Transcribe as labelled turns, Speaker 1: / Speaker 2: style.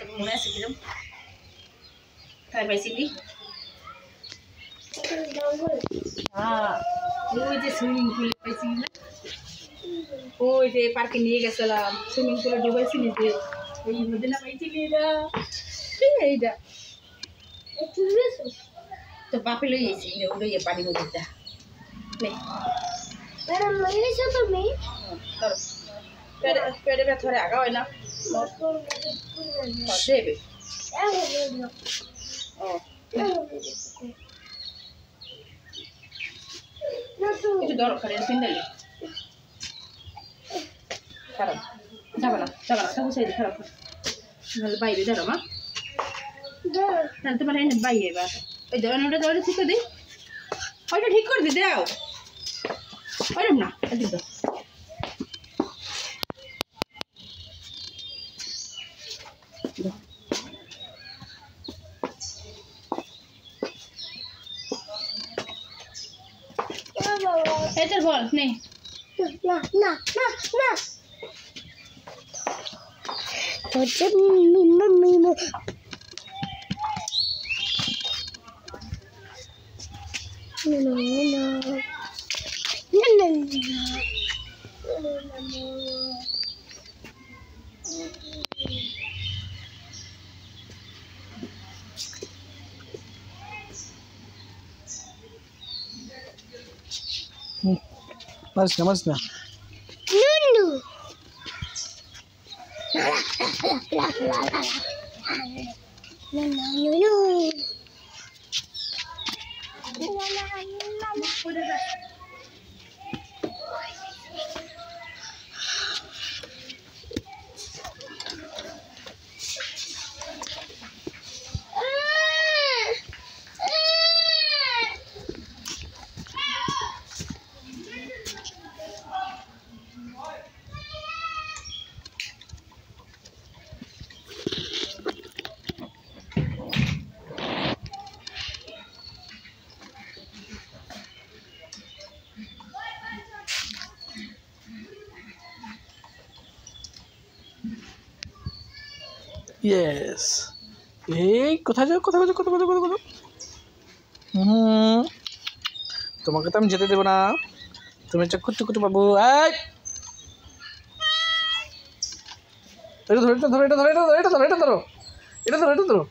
Speaker 1: muna sa gidan kai bai sindi ওই যে swimming pool পাইছি না ওই যে পার্কে নিয়ে গেছিলাম সুইমিং পুলে ডুবাইছি নিতে ওই মধ্যে না পাইছি এটা এইটা তো বাপে লই আইছি লই পানি মধ্যে নে
Speaker 2: Pero lo hice también.
Speaker 1: Pero me atoré acá hoy, ¿no? Debe. Itu dorong kalian pindah ya. Sekarang, jangan, kamu saya sekarang. Kalau bayi beda rumah. Nanti mana ini bayi ya, bah? Jangan udah situ deh. Oh udah hikor deh dah. Oh na, aduh dah. Eter bol, nih.
Speaker 2: Nah. Macam mimo.
Speaker 3: Mas na.
Speaker 2: Nunu.
Speaker 3: Yes. কোথায় যাও তোমাকে তো আমি যেতে দেবো না তুমি চকুটু বাবু এটা ধরো